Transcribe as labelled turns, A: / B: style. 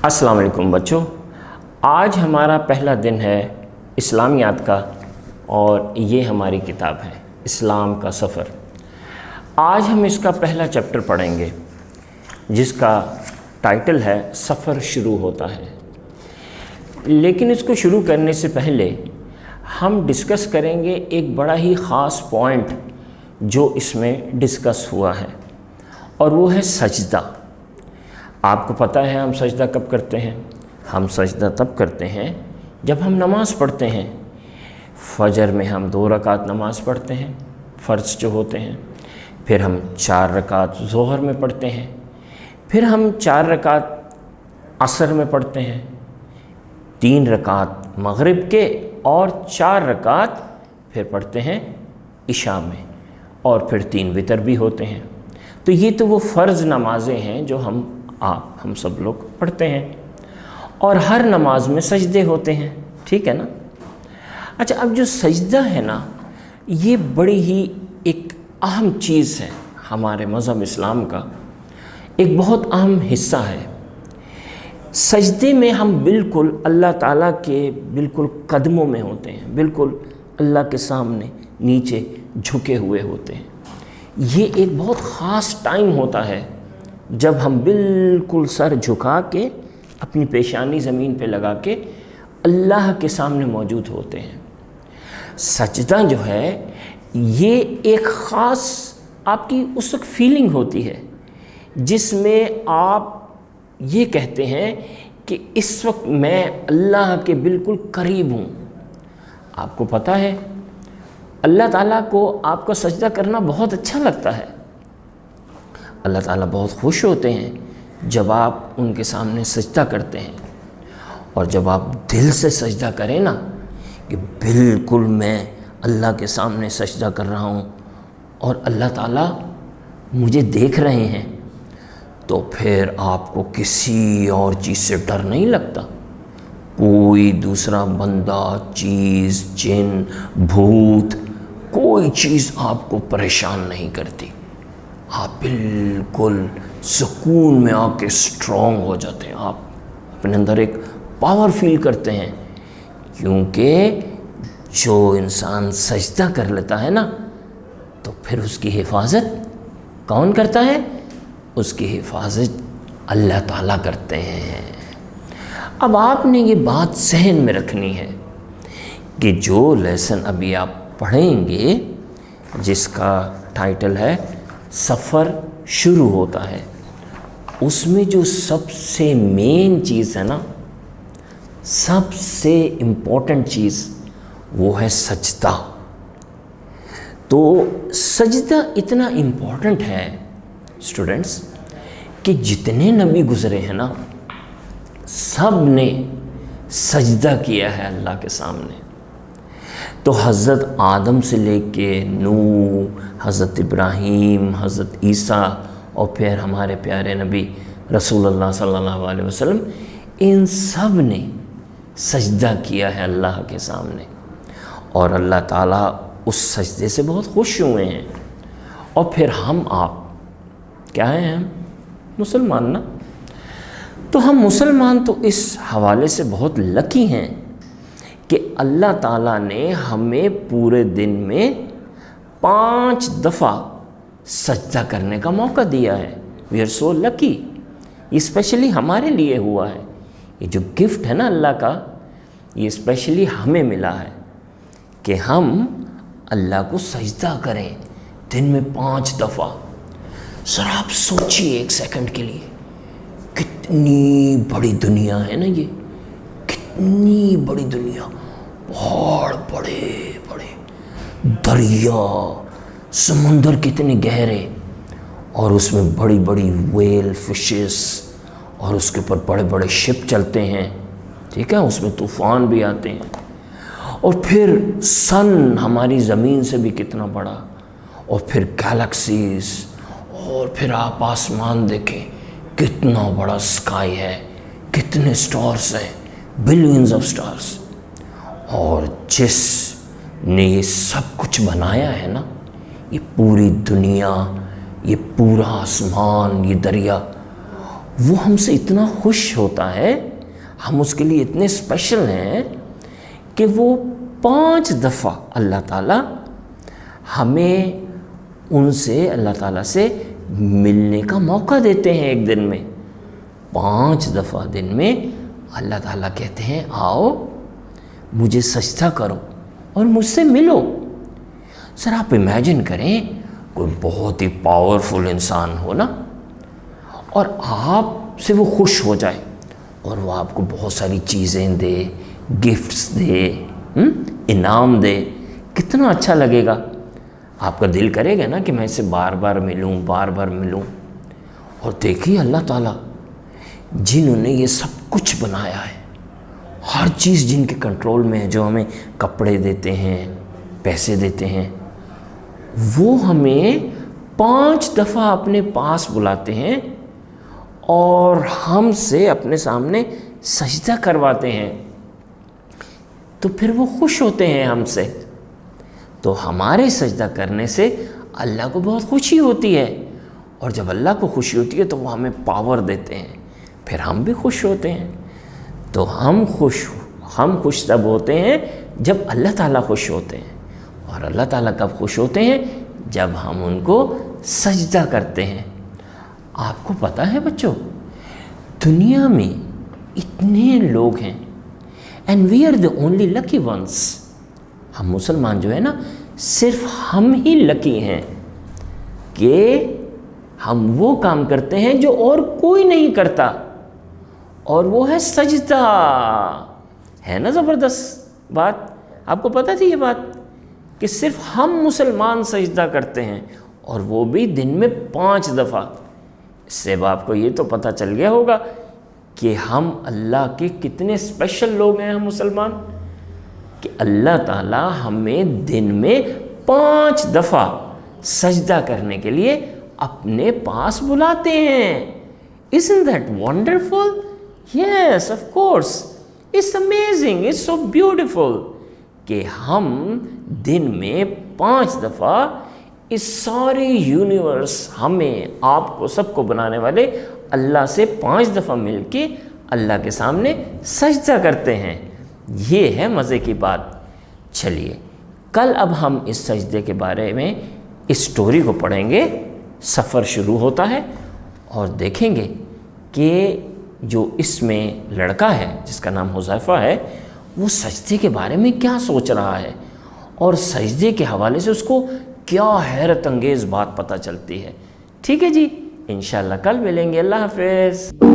A: السلام علیکم بچوں، آج ہمارا پہلا دن ہے اسلامیات کا اور یہ ہماری کتاب ہے اسلام کا سفر۔ آج ہم اس کا پہلا چیپٹر پڑھیں گے جس کا ٹائٹل ہے سفر شروع ہوتا ہے۔ لیکن اس کو شروع کرنے سے پہلے ہم ڈسکس کریں گے ایک بڑا ہی خاص پوائنٹ جو اس میں ڈسکس ہوا ہے، اور وہ ہے سجدہ۔ آپ کو پتہ ہے ہم سجدہ کب کرتے ہیں؟ ہم سجدہ تب کرتے ہیں جب ہم نماز پڑھتے ہیں۔ فجر میں ہم 2 رکعت نماز پڑھتے ہیں، فرض جو ہوتے ہیں، پھر ہم 4 رکعت ظہر میں پڑھتے ہیں، پھر ہم 4 رکعت عصر میں پڑھتے ہیں، 3 رکعت مغرب کے، اور 4 رکعت پھر پڑھتے ہیں عشاء میں، اور پھر 3 وتر بھی ہوتے ہیں۔ تو یہ تو وہ فرض نمازیں ہیں جو ہم سب لوگ پڑھتے ہیں، اور ہر نماز میں سجدے ہوتے ہیں، ٹھیک ہے نا؟ اچھا، اب جو سجدہ ہے نا، یہ بڑی ہی ایک اہم چیز ہے ہمارے مذہب اسلام کا، ایک بہت اہم حصہ ہے۔ سجدے میں ہم بالکل اللہ تعالیٰ کے بالکل قدموں میں ہوتے ہیں، بالکل اللہ کے سامنے نیچے جھکے ہوئے ہوتے ہیں۔ یہ ایک بہت خاص ٹائم ہوتا ہے جب ہم بالکل سر جھکا کے اپنی پیشانی زمین پہ لگا کے اللہ کے سامنے موجود ہوتے ہیں۔ سجدہ جو ہے یہ ایک خاص آپ کی اس وقت فیلنگ ہوتی ہے جس میں آپ یہ کہتے ہیں کہ اس وقت میں اللہ کے بالکل قریب ہوں۔ آپ کو پتہ ہے اللہ تعالیٰ کو آپ کا سجدہ کرنا بہت اچھا لگتا ہے۔ اللہ تعالیٰ بہت خوش ہوتے ہیں جب آپ ان کے سامنے سجدہ کرتے ہیں، اور جب آپ دل سے سجدہ کریں نا کہ بالکل میں اللہ کے سامنے سجدہ کر رہا ہوں اور اللہ تعالیٰ مجھے دیکھ رہے ہیں، تو پھر آپ کو کسی اور چیز سے ڈر نہیں لگتا۔ کوئی دوسرا بندہ، چیز، جن، بھوت، کوئی چیز آپ کو پریشان نہیں کرتی۔ آپ بالکل سکون میں آ کے اسٹرانگ ہو جاتے ہیں، آپ اپنے اندر ایک پاور فیل کرتے ہیں، کیونکہ جو انسان سجدہ کر لیتا ہے نا تو پھر اس کی حفاظت کون کرتا ہے؟ اس کی حفاظت اللہ تعالیٰ کرتے ہیں۔ اب آپ نے یہ بات ذہن میں رکھنی ہے کہ جو لیسن ابھی آپ پڑھیں گے جس کا ٹائٹل ہے سفر شروع ہوتا ہے، اس میں جو سب سے مین چیز ہے نا، سب سے امپورٹنٹ چیز، وہ ہے سجدہ۔ تو سجدہ اتنا امپورٹنٹ ہے اسٹوڈنٹس کہ جتنے نبی گزرے ہیں نا، سب نے سجدہ کیا ہے اللہ کے سامنے۔ تو حضرت آدم سے لے کے نوح، حضرت ابراہیم، حضرت عیسیٰ، اور پھر ہمارے پیارے نبی رسول اللہ صلی اللہ علیہ وسلم، ان سب نے سجدہ کیا ہے اللہ کے سامنے، اور اللہ تعالیٰ اس سجدے سے بہت خوش ہوئے ہیں۔ اور پھر ہم آپ کیا ہیں؟ ہم مسلمان نا، تو ہم مسلمان تو اس حوالے سے بہت لکی ہیں کہ اللہ تعالیٰ نے ہمیں پورے دن میں 5 دفعہ سجدہ کرنے کا موقع دیا ہے۔ وی آر سو لکی۔ یہ اسپیشلی ہمارے لیے ہوا ہے، یہ جو گفٹ ہے نا اللہ کا، یہ اسپیشلی ہمیں ملا ہے کہ ہم اللہ کو سجدہ کریں دن میں 5 دفعہ۔ ذرا آپ سوچیے ایک سیکنڈ کے لیے، کتنی بڑی دنیا ہے نا یہ، کتنی بڑی دنیا، پہاڑ بڑے بڑے، دریا، سمندر کتنے گہرے، اور اس میں بڑی بڑی ویل فشز، اور اس کے اوپر بڑے بڑے شپ چلتے ہیں، ٹھیک ہے، اس میں طوفان بھی آتے ہیں، اور پھر سن ہماری زمین سے بھی کتنا بڑا، اور پھر گیلیکسیز، اور پھر آپ آسمان دیکھیں کتنا بڑا اسکائی ہے، کتنے سٹارز ہیں، بلینز آف سٹارز۔ اور جس نے یہ سب کچھ بنایا ہے نا، یہ پوری دنیا، یہ پورا آسمان، یہ دریا، وہ ہم سے اتنا خوش ہوتا ہے، ہم اس کے لیے اتنے اسپیشل ہیں کہ وہ 5 دفعہ اللہ تعالیٰ ہمیں ان سے، اللہ تعالیٰ سے ملنے کا موقع دیتے ہیں ایک دن میں۔ 5 دفعہ دن میں اللہ تعالیٰ کہتے ہیں آؤ مجھے سجدہ کرو اور مجھ سے ملو۔ سر آپ امیجن کریں کوئی بہت ہی پاورفل انسان ہو نا، اور آپ سے وہ خوش ہو جائے اور وہ آپ کو بہت ساری چیزیں دے، گفٹس دے، انعام دے، کتنا اچھا لگے گا؟ آپ کا دل کرے گا نا کہ میں اس سے بار بار ملوں، بار بار ملوں۔ اور دیکھیے اللہ تعالیٰ جنہوں نے یہ سب کچھ بنایا ہے، ہر چیز جن کے کنٹرول میں ہے، جو ہمیں کپڑے دیتے ہیں، پیسے دیتے ہیں، وہ ہمیں 5 دفعہ اپنے پاس بلاتے ہیں اور ہم سے اپنے سامنے سجدہ کرواتے ہیں، تو پھر وہ خوش ہوتے ہیں ہم سے۔ تو ہمارے سجدہ کرنے سے اللہ کو بہت خوشی ہوتی ہے، اور جب اللہ کو خوشی ہوتی ہے تو وہ ہمیں پاور دیتے ہیں، پھر ہم بھی خوش ہوتے ہیں۔ تو ہم خوش تب ہوتے ہیں جب اللہ تعالیٰ خوش ہوتے ہیں، اور اللہ تعالیٰ کب خوش ہوتے ہیں؟ جب ہم ان کو سجدہ کرتے ہیں۔ آپ کو پتہ ہے بچوں، دنیا میں اتنے لوگ ہیں، and we are the only lucky ones. ہم مسلمان جو ہے نا، صرف ہم ہی لکی ہیں کہ ہم وہ کام کرتے ہیں جو اور کوئی نہیں کرتا، اور وہ ہے سجدہ۔ ہے نا زبردست بات؟ آپ کو پتہ تھی یہ بات کہ صرف ہم مسلمان سجدہ کرتے ہیں، اور وہ بھی دن میں 5 دفعہ۔ اس سے آپ کو یہ تو پتہ چل گیا ہوگا کہ ہم اللہ کے کتنے اسپیشل لوگ ہیں، ہم مسلمان، کہ اللہ تعالیٰ ہمیں دن میں 5 دفعہ سجدہ کرنے کے لیے اپنے پاس بلاتے ہیں۔ Isn't that wonderful? Yes, of course. It's amazing. It's so beautiful. کہ ہم دن میں 5 دفعہ اس سارے یونیورس، ہمیں، آپ کو، سب کو بنانے والے اللہ سے 5 دفعہ مل کے اللہ کے سامنے سجدہ کرتے ہیں۔ یہ ہے مزے کی بات۔ چلیے کل اب ہم اس سجدے کے بارے میں اس سٹوری کو پڑھیں گے۔ سفر شروع ہوتا ہے اور دیکھیں گے کہ جو اس میں لڑکا ہے جس کا نام حذیفہ ہے، وہ سجدے کے بارے میں کیا سوچ رہا ہے، اور سجدے کے حوالے سے اس کو کیا حیرت انگیز بات پتہ چلتی ہے۔ ٹھیک ہے جی، انشاءاللہ کل ملیں گے۔ اللہ حافظ۔